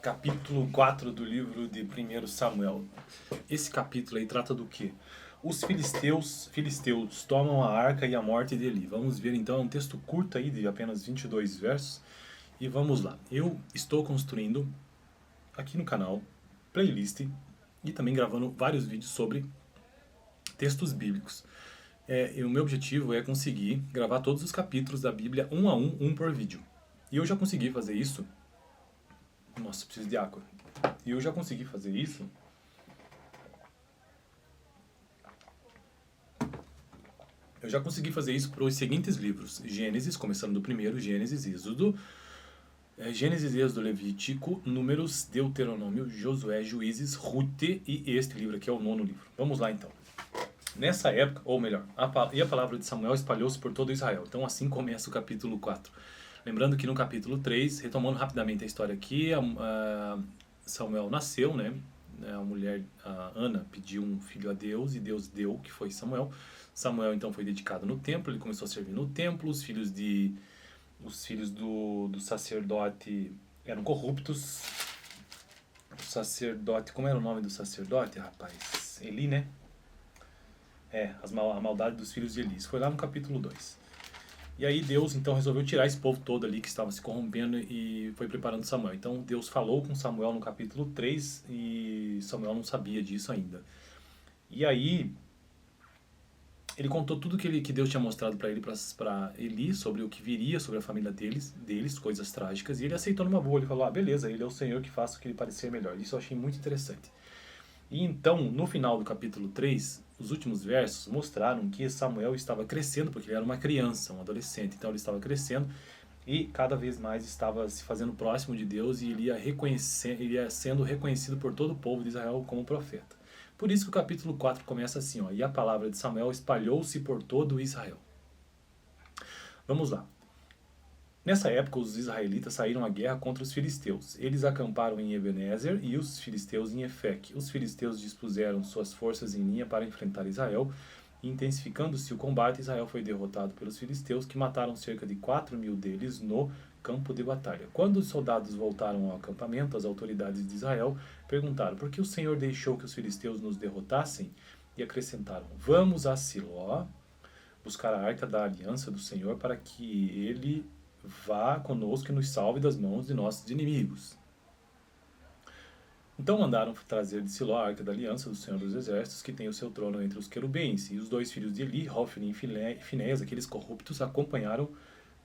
Capítulo 4 do livro de 1 Samuel. Esse capítulo aí trata do quê? Os filisteus tomam a arca e a morte de Eli. Vamos ver então, é um texto curto aí de apenas 22 versos. E vamos lá. Eu estou construindo aqui no canal playlist e também gravando vários vídeos sobre textos bíblicos. E o meu objetivo é conseguir gravar todos os capítulos da Bíblia um a um por vídeo. E eu já consegui fazer isso. Nossa, preciso de água. E eu já consegui fazer isso. Eu já consegui fazer isso para os seguintes livros: Gênesis, começando do primeiro, Gênesis, Êxodo, Levítico, Números, Deuteronômio, Josué, Juízes, Rute e este livro aqui é o 9º livro. Vamos lá então. Nessa época, ou melhor, a palavra de Samuel espalhou-se por todo Israel. Então assim começa o capítulo 4. Lembrando que no capítulo 3, retomando rapidamente a história aqui, Samuel nasceu, né? A mulher, a Ana, pediu um filho a Deus e Deus deu, que foi Samuel. Samuel então foi dedicado no templo, ele começou a servir no templo, os filhos do sacerdote eram corruptos. O sacerdote, como era o nome do sacerdote, rapaz? Eli, né? A maldade dos filhos de Eli. Isso foi lá no capítulo 2. E aí Deus então resolveu tirar esse povo todo ali que estava se corrompendo e foi preparando Samuel. Então Deus falou com Samuel no capítulo 3 e Samuel não sabia disso ainda. E aí ele contou tudo que Deus tinha mostrado para ele, para Eli, sobre o que viria, sobre a família deles, coisas trágicas, e ele aceitou numa boa. Ele falou, beleza, ele é o Senhor que faça o que lhe parecer melhor. Isso eu achei muito interessante. E então, no final do capítulo 3, os últimos versos mostraram que Samuel estava crescendo, porque ele era uma criança, um adolescente. Então ele estava crescendo e cada vez mais estava se fazendo próximo de Deus e ele ia sendo reconhecido por todo o povo de Israel como profeta. Por isso que o capítulo 4 começa assim, e a palavra de Samuel espalhou-se por todo Israel. Vamos lá. Nessa época, os israelitas saíram à guerra contra os filisteus. Eles acamparam em Ebenezer e os filisteus em Efec. Os filisteus dispuseram suas forças em linha para enfrentar Israel. E, intensificando-se o combate, Israel foi derrotado pelos filisteus, que mataram cerca de 4.000 deles no campo de batalha. Quando os soldados voltaram ao acampamento, as autoridades de Israel perguntaram: por que o Senhor deixou que os filisteus nos derrotassem? E acrescentaram: vamos a Siló buscar a arca da aliança do Senhor para que ele vá conosco e nos salve das mãos de nossos inimigos. Então mandaram trazer de Siló a arca da aliança do Senhor dos Exércitos, que tem o seu trono entre os querubins. E os dois filhos de Eli, Hofni e Finéias, aqueles corruptos, acompanharam.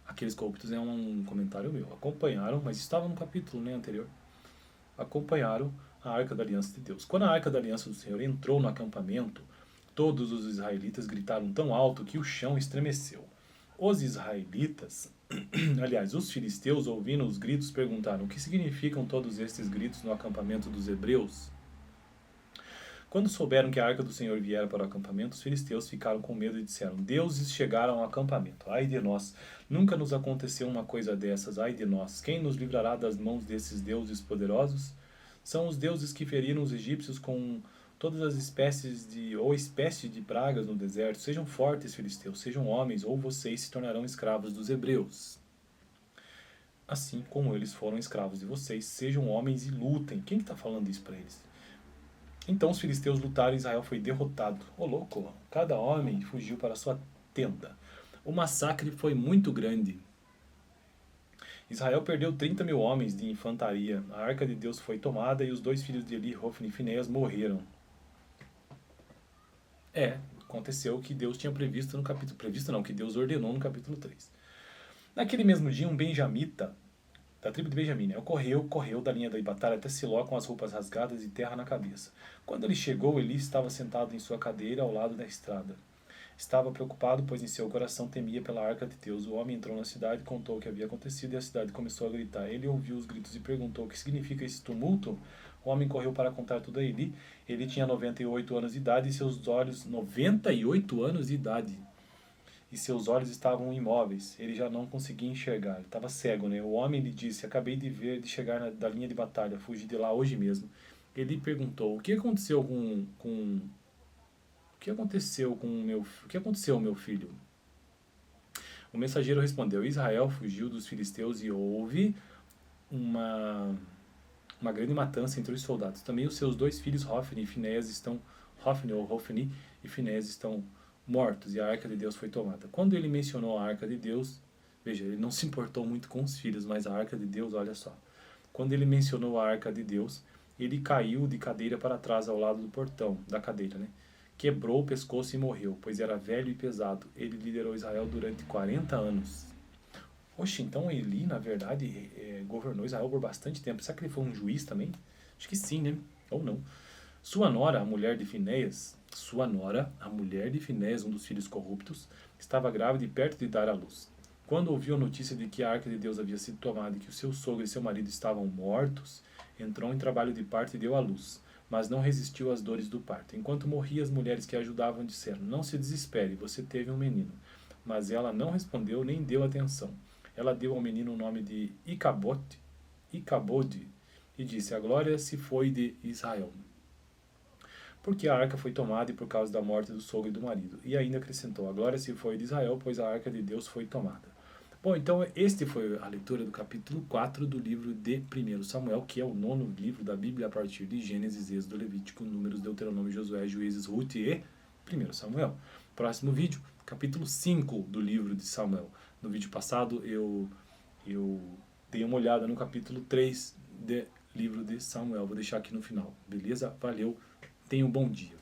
Aqueles corruptos é um comentário meu. Acompanharam, mas estava no capítulo anterior. Acompanharam a arca da aliança de Deus. Quando a arca da aliança do Senhor entrou no acampamento, todos os israelitas gritaram tão alto que o chão estremeceu. Os israelitas, aliás, os filisteus, ouvindo os gritos, perguntaram: o que significam todos estes gritos no acampamento dos hebreus? Quando souberam que a arca do Senhor viera para o acampamento, os filisteus ficaram com medo e disseram: deuses chegaram ao acampamento. Ai de nós! Nunca nos aconteceu uma coisa dessas. Ai de nós! Quem nos livrará das mãos desses deuses poderosos? São os deuses que feriram os egípcios com todas as espécie de pragas no deserto. Sejam fortes, filisteus, sejam homens, ou vocês se tornarão escravos dos hebreus. Assim como eles foram escravos de vocês, sejam homens e lutem. Quem está falando isso para eles? Então os filisteus lutaram e Israel foi derrotado. Louco! Cada homem fugiu para sua tenda. O massacre foi muito grande. Israel perdeu 30.000 homens de infantaria. A arca de Deus foi tomada e os dois filhos de Eli, Hofni e Finéias, morreram. Aconteceu o que Deus tinha previsto no capítulo... Previsto não, que Deus ordenou no capítulo 3. Naquele mesmo dia, um benjamita, da tribo de Benjamim, correu da linha da batalha até Siló com as roupas rasgadas e terra na cabeça. Quando ele chegou, Eli estava sentado em sua cadeira ao lado da estrada. Estava preocupado, pois em seu coração temia pela arca de Deus. O homem entrou na cidade, contou o que havia acontecido e a cidade começou a gritar. Ele ouviu os gritos e perguntou: o que significa esse tumulto? O homem correu para contar tudo a Eli. Ele tinha 98 anos de idade e seus olhos... 98 anos de idade! E seus olhos estavam imóveis. Ele já não conseguia enxergar. Ele estava cego, né? O homem lhe disse: acabei de chegar da linha de batalha. Fugi de lá hoje mesmo. Ele perguntou: o que aconteceu meu filho? O mensageiro respondeu: Israel fugiu dos filisteus e houve uma grande matança entre os soldados. Também os seus 2 filhos, Hofni e Finéias, Hofni e Finéias estão mortos, e a arca de Deus foi tomada. Quando ele mencionou a arca de Deus, veja, ele não se importou muito com os filhos, mas a arca de Deus, olha só. Quando ele mencionou a arca de Deus, ele caiu de cadeira para trás ao lado do portão, da cadeira, né? Quebrou o pescoço e morreu, pois era velho e pesado. Ele liderou Israel durante 40 anos. Oxe, então Eli, na verdade, governou Israel por bastante tempo. Será que ele foi um juiz também? Acho que sim, né? Ou não. Sua nora, a mulher de Finéias, um dos filhos corruptos, estava grávida e perto de dar à luz. Quando ouviu a notícia de que a arca de Deus havia sido tomada e que o seu sogro e seu marido estavam mortos, entrou em trabalho de parto e deu à luz, mas não resistiu às dores do parto. Enquanto morria, as mulheres que a ajudavam disseram: "Não se desespere, você teve um menino." Mas ela não respondeu nem deu atenção. Ela deu ao menino o nome de Icabode, e disse: "A glória se foi de Israel." Porque a arca foi tomada e por causa da morte do sogro e do marido. E ainda acrescentou: "A glória se foi de Israel, pois a arca de Deus foi tomada." Bom, então este foi a leitura do capítulo 4 do livro de 1 Samuel, que é o 9º livro da Bíblia a partir de Gênesis, Êxodo, Levítico, Números, Deuteronômio, Josué, Juízes, Ruth e 1 Samuel. Próximo vídeo, capítulo 5 do livro de Samuel. No vídeo passado eu dei uma olhada no capítulo 3 do livro de Samuel. Vou deixar aqui no final, beleza? Valeu, tenha um bom dia.